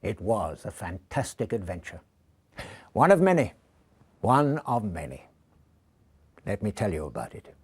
It was a fantastic adventure. One of many. One of many. Let me tell you about it.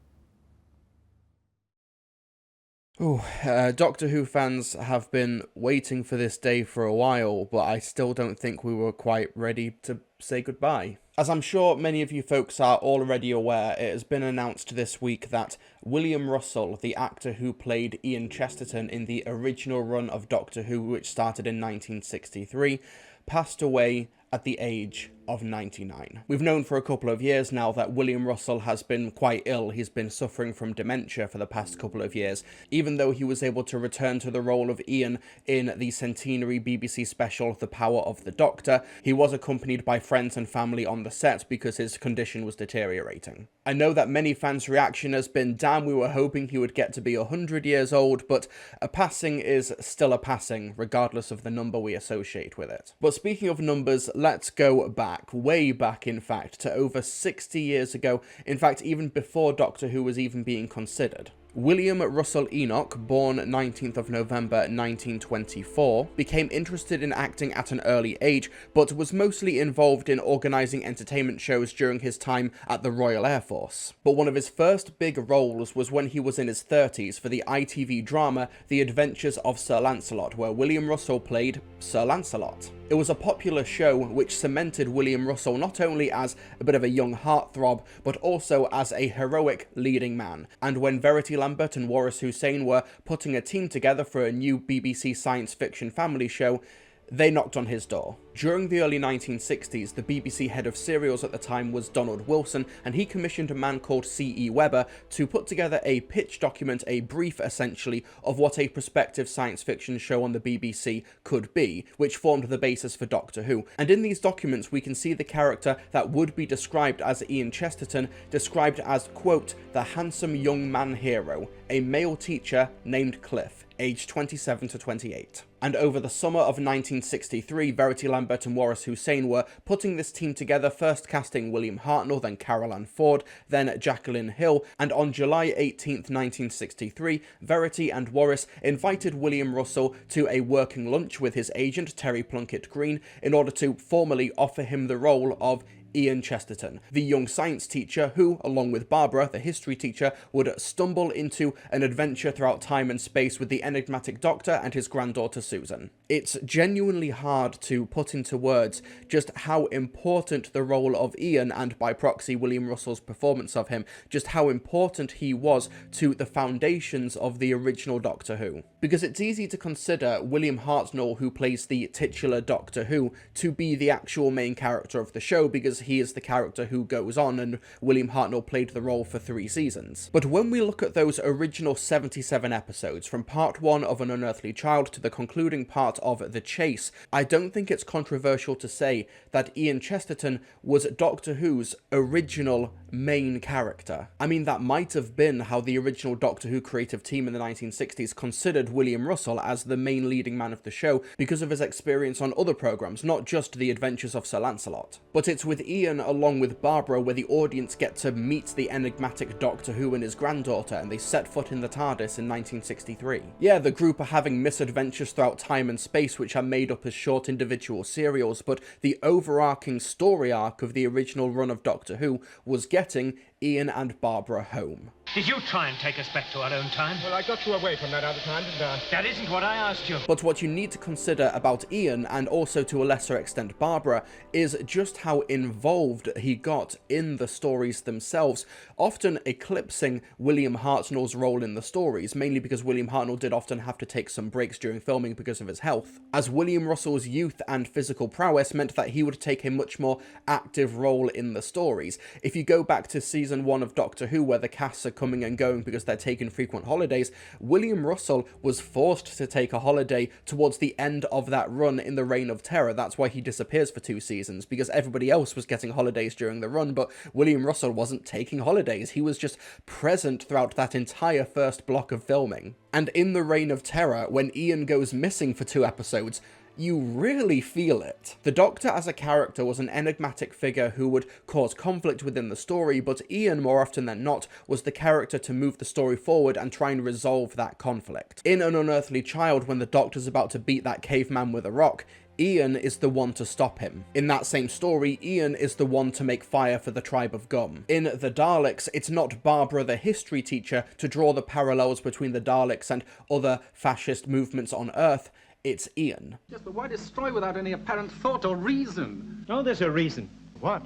Doctor Who fans have been waiting for this day for a while, but I still don't think we were quite ready to say goodbye. As I'm sure many of you folks are already aware, it has been announced this week that William Russell, the actor who played Ian Chesterton in the original run of Doctor Who, which started in 1963, passed away at the age of 99. We've known for a couple of years now that William Russell has been quite ill. He's been suffering from dementia for the past couple of years. Even though he was able to return to the role of Ian in the centenary BBC special The Power of the Doctor, he was accompanied by friends and family on the set because his condition was deteriorating. I know that many fans' reaction has been, damn, we were hoping he would get to be 100 years old, but a passing is still a passing, regardless of the number we associate with it. But speaking of numbers, let's go back, way back in fact, to over 60 years ago, in fact even before Doctor Who was even being considered. William Russell Enoch, born 19th of November 1924, became interested in acting at an early age, but was mostly involved in organising entertainment shows during his time at the Royal Air Force. But one of his first big roles was when he was in his 30s for the ITV drama The Adventures of Sir Lancelot, where William Russell played Sir Lancelot. It was a popular show which cemented William Russell not only as a bit of a young heartthrob, but also as a heroic leading man. And when Verity Lambert and Waris Hussein were putting a team together for a new BBC science fiction family show, they knocked on his door. During the early 1960s, the BBC head of serials at the time was Donald Wilson, and he commissioned a man called C.E. Webber to put together a pitch document, a brief essentially, of what a prospective science fiction show on the BBC could be, which formed the basis for Doctor Who. And in these documents we can see the character that would be described as Ian Chesterton, described as, quote, the handsome young man hero, a male teacher named Cliff, aged 27 to 28. And over the summer of 1963, Verity Lambert and Waris Hussein were putting this team together, first casting William Hartnell, then Carol Ann Ford, then Jacqueline Hill, and on July 18th, 1963, Verity and Waris invited William Russell to a working lunch with his agent, Terry Plunkett Green, in order to formally offer him the role of Ian Chesterton, the young science teacher who, along with Barbara, the history teacher, would stumble into an adventure throughout time and space with the enigmatic Doctor and his granddaughter Susan. It's genuinely hard to put into words just how important the role of Ian, and by proxy William Russell's performance of him, just how important he was to the foundations of the original Doctor Who. Because it's easy to consider William Hartnell, who plays the titular Doctor Who, to be the actual main character of the show, because he is the character who goes on, and William Hartnell played the role for 3 seasons. But when we look at those original 77 episodes, from part 1 of An Unearthly Child to the concluding part of The Chase, I don't think it's controversial to say that Ian Chesterton was Doctor Who's original main character. I mean, that might have been how the original Doctor Who creative team in the 1960s considered William Russell as the main leading man of the show because of his experience on other programmes, not just The Adventures of Sir Lancelot. But it's with Ian along with Barbara where the audience get to meet the enigmatic Doctor Who and his granddaughter, and they set foot in the TARDIS in 1963. Yeah, the group are having misadventures throughout time and space which are made up as short individual serials, but the overarching story arc of the original run of Doctor Who was getting Ian and Barbara home. Did you try and take us back to our own time? Well, I got you away from that other time, didn't I? That isn't what I asked you. But what you need to consider about Ian, and also to a lesser extent Barbara, is just how involved he got in the stories themselves, often eclipsing William Hartnell's role in the stories, mainly because William Hartnell did often have to take some breaks during filming because of his health, as William Russell's youth and physical prowess meant that he would take a much more active role in the stories. If you go back to season 1 of Doctor Who, where the casts are coming and going because they're taking frequent holidays, William Russell was forced to take a holiday towards the end of that run in the Reign of Terror. That's why he disappears for 2 seasons, because everybody else was getting holidays during the run, but William Russell wasn't taking holidays. He was just present throughout that entire first block of filming. And in the Reign of Terror, when Ian goes missing for 2 episodes, you really feel it. The Doctor as a character was an enigmatic figure who would cause conflict within the story, but Ian, more often than not, was the character to move the story forward and try and resolve that conflict. In An Unearthly Child, when the Doctor's about to beat that caveman with a rock, Ian is the one to stop him. In that same story, Ian is the one to make fire for the tribe of Gum. In the Daleks, it's not Barbara the history teacher to draw the parallels between the Daleks and other fascist movements on Earth, it's Ian. Yes, but why destroy without any apparent thought or reason? Oh, there's a reason. What?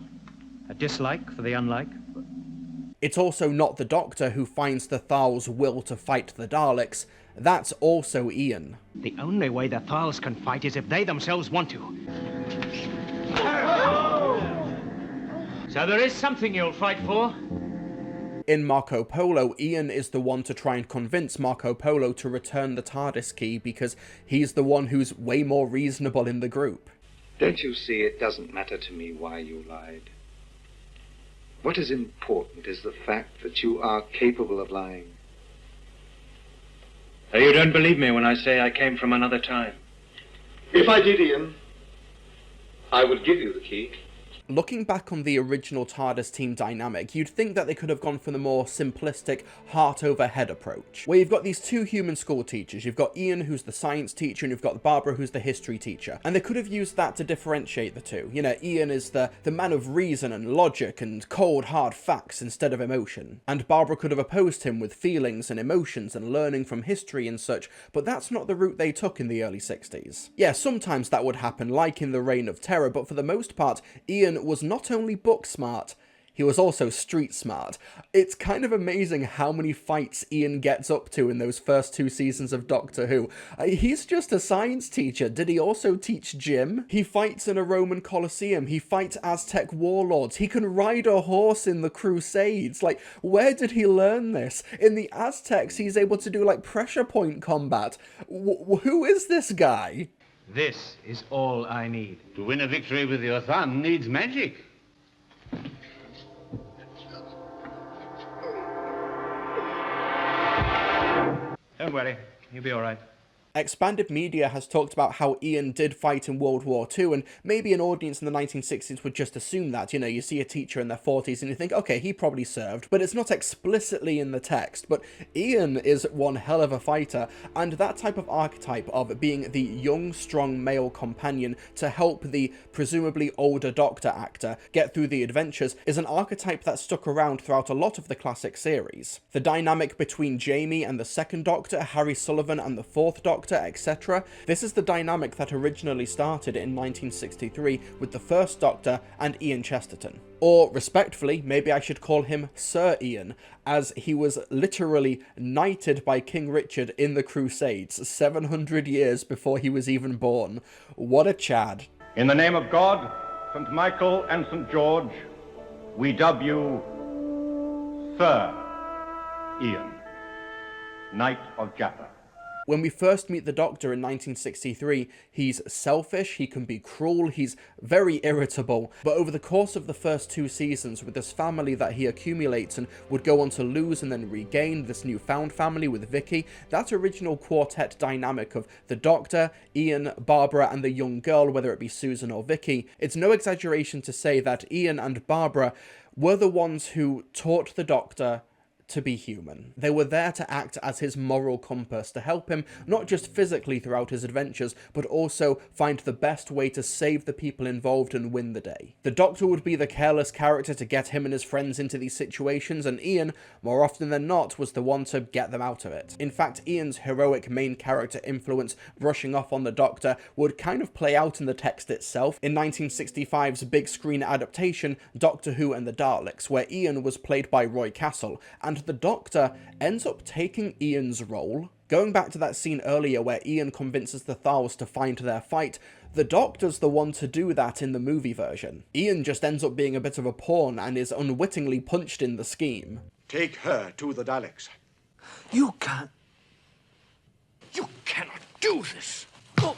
A dislike for the unlike. It's also not the Doctor who finds the Thal's will to fight the Daleks, that's also Ian. The only way the Thals can fight is if they themselves want to. So there is something you'll fight for? In Marco Polo, Ian is the one to try and convince Marco Polo to return the TARDIS key because he's the one who's way more reasonable in the group. Don't you see, it doesn't matter to me why you lied. What is important is the fact that you are capable of lying. So you don't believe me when I say I came from another time? If I did, Ian, I would give you the key. Looking back on the original TARDIS team dynamic, you'd think that they could have gone for the more simplistic, heart-over-head approach, where you've got these two human school teachers. You've got Ian, who's the science teacher, and you've got Barbara, who's the history teacher. And they could have used that to differentiate the two. You know, Ian is the man of reason and logic and cold, hard facts instead of emotion. And Barbara could have opposed him with feelings and emotions and learning from history and such, but that's not the route they took in the early 60s. Yeah, sometimes that would happen, like in the Reign of Terror, but for the most part, Ian was not only book smart, he was also street smart. It's kind of amazing how many fights Ian gets up to in those first 2 seasons of Doctor Who. He's just a science teacher. Did he also teach gym? He fights in a Roman Colosseum. He fights Aztec warlords. He can ride a horse in the Crusades. Like, where did he learn this? In the Aztecs, he's able to do, like, pressure point combat. Who is this guy? This is all I need. To win a victory with your thumb needs magic. Don't worry, you'll be all right. Expanded Media has talked about how Ian did fight in World War II, and maybe an audience in the 1960s would just assume that. You know, you see a teacher in their 40s and you think, okay, he probably served, but it's not explicitly in the text. But Ian is one hell of a fighter, and that type of archetype of being the young, strong male companion to help the presumably older Doctor actor get through the adventures is an archetype that stuck around throughout a lot of the classic series. The dynamic between Jamie and the second Doctor, Harry Sullivan and the fourth Doctor, etc. This is the dynamic that originally started in 1963 with the first Doctor and Ian Chesterton. Or, respectfully, maybe I should call him Sir Ian, as he was literally knighted by King Richard in the Crusades 700 years before he was even born. What a Chad. In the name of God, St. Michael and St. George, we dub you Sir Ian, Knight of Jaffa. When we first meet the Doctor in 1963, he's selfish, he can be cruel, he's very irritable, but over the course of the first 2 seasons, with this family that he accumulates and would go on to lose and then regain, this newfound family with Vicky, that original quartet dynamic of the Doctor, Ian, Barbara, and the young girl, whether it be Susan or Vicky, it's no exaggeration to say that Ian and Barbara were the ones who taught the Doctor to be human. They were there to act as his moral compass, to help him not just physically throughout his adventures, but also find the best way to save the people involved and win the day. The Doctor would be the careless character to get him and his friends into these situations, and Ian, more often than not, was the one to get them out of it. In fact, Ian's heroic main character influence brushing off on the Doctor would kind of play out in the text itself in 1965's big screen adaptation Doctor Who and the Daleks, where Ian was played by Roy Castle, and the Doctor ends up taking Ian's role. Going back to that scene earlier where Ian convinces the Thals to find their fight, the Doctor's the one to do that in the movie version. Ian just ends up being a bit of a pawn and is unwittingly punched in the scheme. Take her to the Daleks. You can't. You cannot do this. Oh.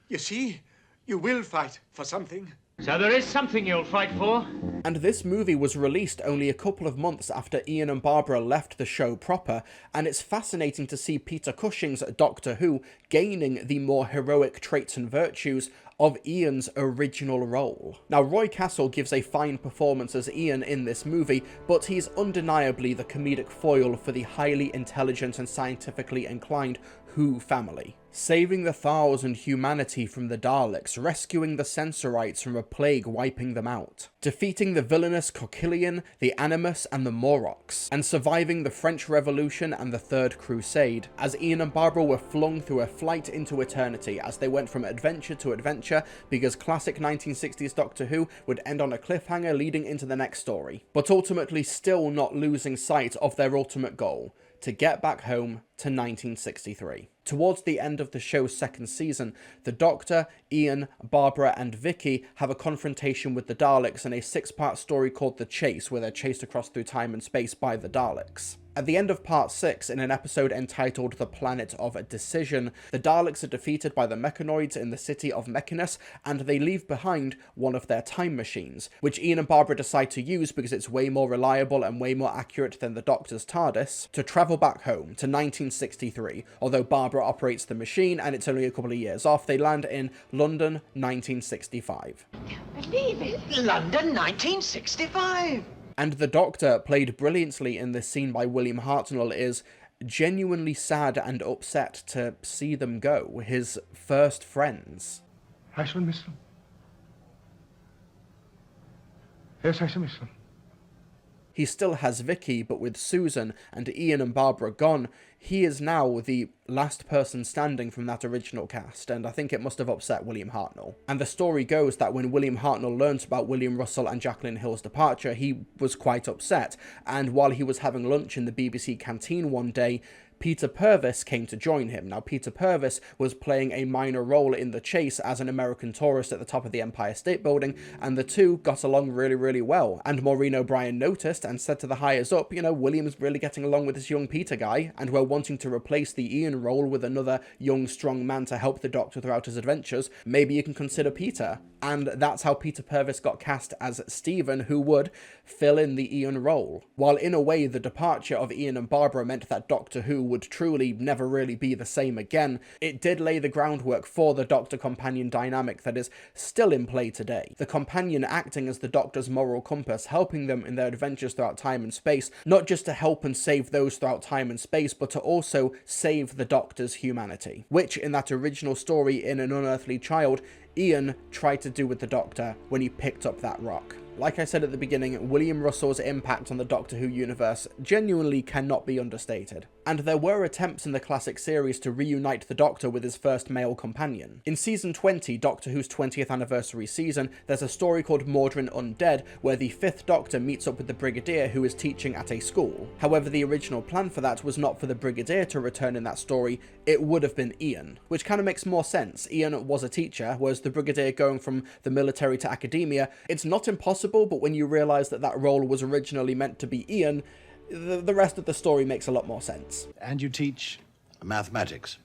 You see, you will fight for something. So there is something you'll fight for? And this movie was released only a couple of months after Ian and Barbara left the show proper, and it's fascinating to see Peter Cushing's Doctor Who gaining the more heroic traits and virtues of Ian's original role. Now, Roy Castle gives a fine performance as Ian in this movie, but he's undeniably the comedic foil for the highly intelligent and scientifically inclined Who family. Saving the Thals and humanity from the Daleks, rescuing the Sensorites from a plague wiping them out, defeating the villainous Coquillion, the Animus and the Morlocks, and surviving the French Revolution and the Third Crusade, as Ian and Barbara were flung through a flight into eternity as they went from adventure to adventure, because classic 1960s Doctor Who would end on a cliffhanger leading into the next story, but ultimately still not losing sight of their ultimate goal, to get back home to 1963. Towards the end of the show's second season, the Doctor, Ian, Barbara and Vicky have a confrontation with the Daleks in a 6-part story called The Chase, where they're chased across through time and space by the Daleks. At the end of part 6, in an episode entitled The Planet of Decision, the Daleks are defeated by the Mechanoids in the city of Mechanus, and they leave behind one of their time machines, which Ian and Barbara decide to use because it's way more reliable and way more accurate than the Doctor's TARDIS, to travel back home to 1963. Although Barbara operates the machine and it's only a couple of years off, they land in London, 1965. Believe it, London, 1965! And the Doctor, played brilliantly in this scene by William Hartnell, is genuinely sad and upset to see them go, his first friends. I shall miss them. Yes, I shall miss them. He still has Vicky, but with Susan and Ian and Barbara gone, he is now the last person standing from that original cast, and I think it must have upset William Hartnell. And the story goes that when William Hartnell learnt about William Russell and Jacqueline Hill's departure, he was quite upset, and while he was having lunch in the BBC canteen one day, Peter Purvis came to join him. Now, Peter Purvis was playing a minor role in The Chase as an American tourist at the top of the Empire State Building, and the two got along really, really well. And Maureen O'Brien noticed and said to the higher up, you know, William's really getting along with this young Peter guy, and we're wanting to replace the Ian role with another young, strong man to help the Doctor throughout his adventures. Maybe you can consider Peter. And that's how Peter Purvis got cast as Stephen, who would fill in the Ian role. While in a way the departure of Ian and Barbara meant that Doctor Who would truly never really be the same again, it did lay the groundwork for the Doctor-companion dynamic that is still in play today. The companion acting as the Doctor's moral compass, helping them in their adventures throughout time and space, not just to help and save those throughout time and space, but to also save the Doctor's humanity, which in that original story in An Unearthly Child, Ian tried to do with the Doctor when he picked up that rock. Like I said at the beginning, William Russell's impact on the Doctor Who universe genuinely cannot be understated. And there were attempts in the classic series to reunite the Doctor with his first male companion. In season 20, Doctor Who's 20th anniversary season, there's a story called Mordrin Undead, where the 5th Doctor meets up with the Brigadier, who is teaching at a school. However, the original plan for that was not for the Brigadier to return in that story, it would have been Ian. Which kind of makes more sense. Ian was a teacher, whereas the Brigadier going from the military to academia, it's not impossible, but when you realise that that role was originally meant to be Ian, the rest of the story makes a lot more sense. And you teach mathematics.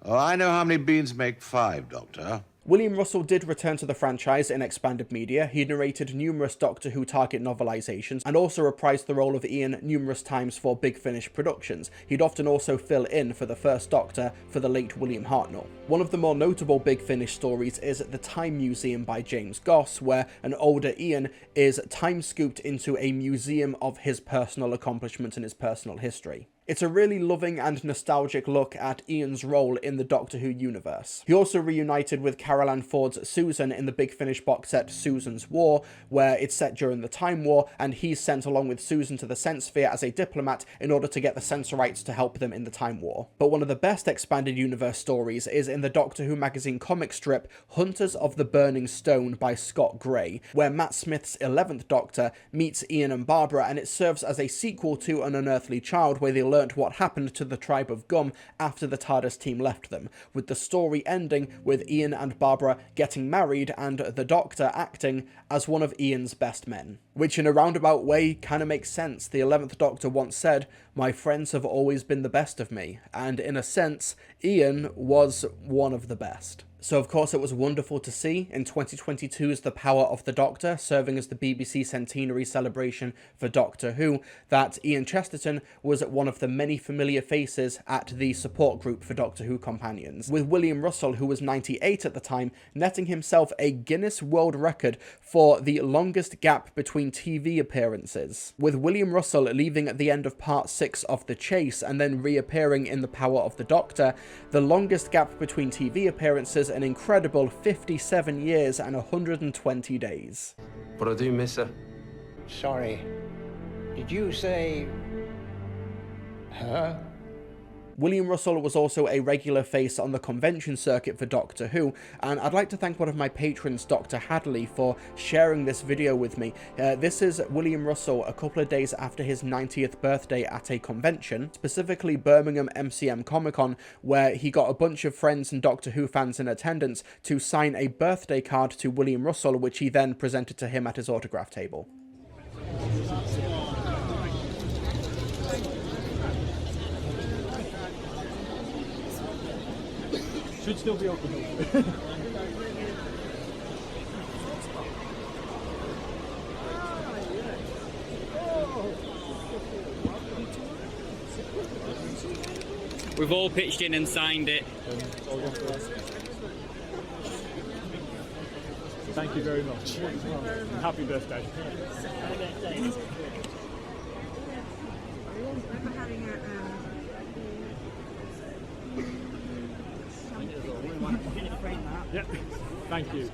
Oh, I know how many beans make 5, Doctor. William Russell did return to the franchise in expanded media. He narrated numerous Doctor Who Target novelizations and also reprised the role of Ian numerous times for Big Finish productions. He'd often also fill in for the first Doctor for the late William Hartnell. One of the more notable Big Finish stories is The Time Museum by James Goss, where an older Ian is time-scooped into a museum of his personal accomplishments and his personal history. It's a really loving and nostalgic look at Ian's role in the Doctor Who universe. He also reunited with Carol Ann Ford's Susan in the Big Finish box set Susan's War, where it's set during the Time War, and he's sent along with Susan to the Sense Sphere as a diplomat in order to get the Sensorites to help them in the Time War. But one of the best expanded universe stories is in the Doctor Who magazine comic strip Hunters of the Burning Stone by Scott Gray, where Matt Smith's 11th Doctor meets Ian and Barbara, and it serves as a sequel to An Unearthly Child, where they learnt what happened to the tribe of Gum after the TARDIS team left them, with the story ending with Ian and Barbara getting married and the Doctor acting as one of Ian's best men. Which in a roundabout way kind of makes sense. The 11th Doctor once said, "My friends have always been the best of me," and in a sense, Ian was one of the best. So of course it was wonderful to see in 2022's The Power of the Doctor, serving as the BBC centenary celebration for Doctor Who, that Ian Chesterton was one of the many familiar faces at the support group for Doctor Who companions, with William Russell, who was 98 at the time, netting himself a Guinness World Record for the longest gap between TV appearances, with William Russell leaving at the end of part 6 of The Chase and then reappearing in The Power of the Doctor. The longest gap between TV appearances, an incredible 57 years and 120 days. But I do miss her. Sorry, did you say her? William Russell was also a regular face on the convention circuit for Doctor Who, and I'd like to thank one of my patrons, Dr. Hadley, for sharing this video with me. This is William Russell a couple of days after his 90th birthday at a convention, specifically Birmingham MCM Comic-Con, where he got a bunch of friends and Doctor Who fans in attendance to sign a birthday card to William Russell, which he then presented to him at his autograph table. Should still be open. We've all pitched in and signed it. Thank you very much. Happy birthday. Yeah, thank you.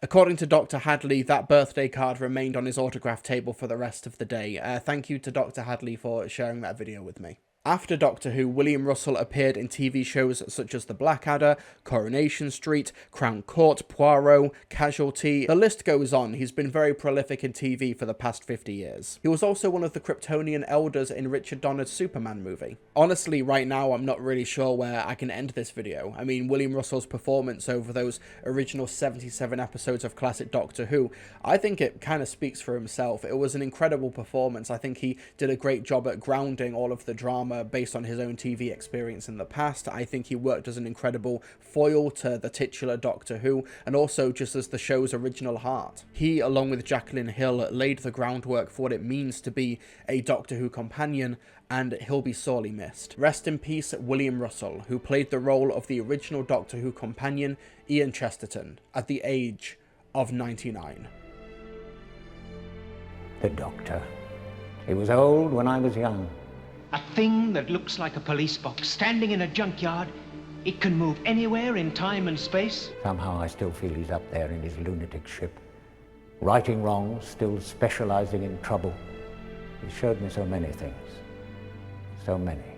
According to Dr. Hadley, that birthday card remained on his autograph table for the rest of the day. Thank you to Dr. Hadley for sharing that video with me. After Doctor Who, William Russell appeared in TV shows such as The Blackadder, Coronation Street, Crown Court, Poirot, Casualty. The list goes on. He's been very prolific in TV for the past 50 years. He was also one of the Kryptonian elders in Richard Donner's Superman movie. Honestly, right now, I'm not really sure where I can end this video. I mean, William Russell's performance over those original 77 episodes of classic Doctor Who, I think it kind of speaks for himself. It was an incredible performance. I think he did a great job at grounding all of the drama based on his own TV experience in the past. I think he worked as an incredible foil to the titular Doctor Who, and also just as the show's original heart. He, along with Jacqueline Hill, laid the groundwork for what it means to be a Doctor Who companion, and he'll be sorely missed. Rest in peace, William Russell, who played the role of the original Doctor Who companion, Ian Chesterton, at the age of 99. The Doctor. He was old when I was young. A thing that looks like a police box standing in a junkyard. It can move anywhere in time and space. Somehow I still feel he's up there in his lunatic ship, righting wrongs, still specializing in trouble. He showed me so many things. So many.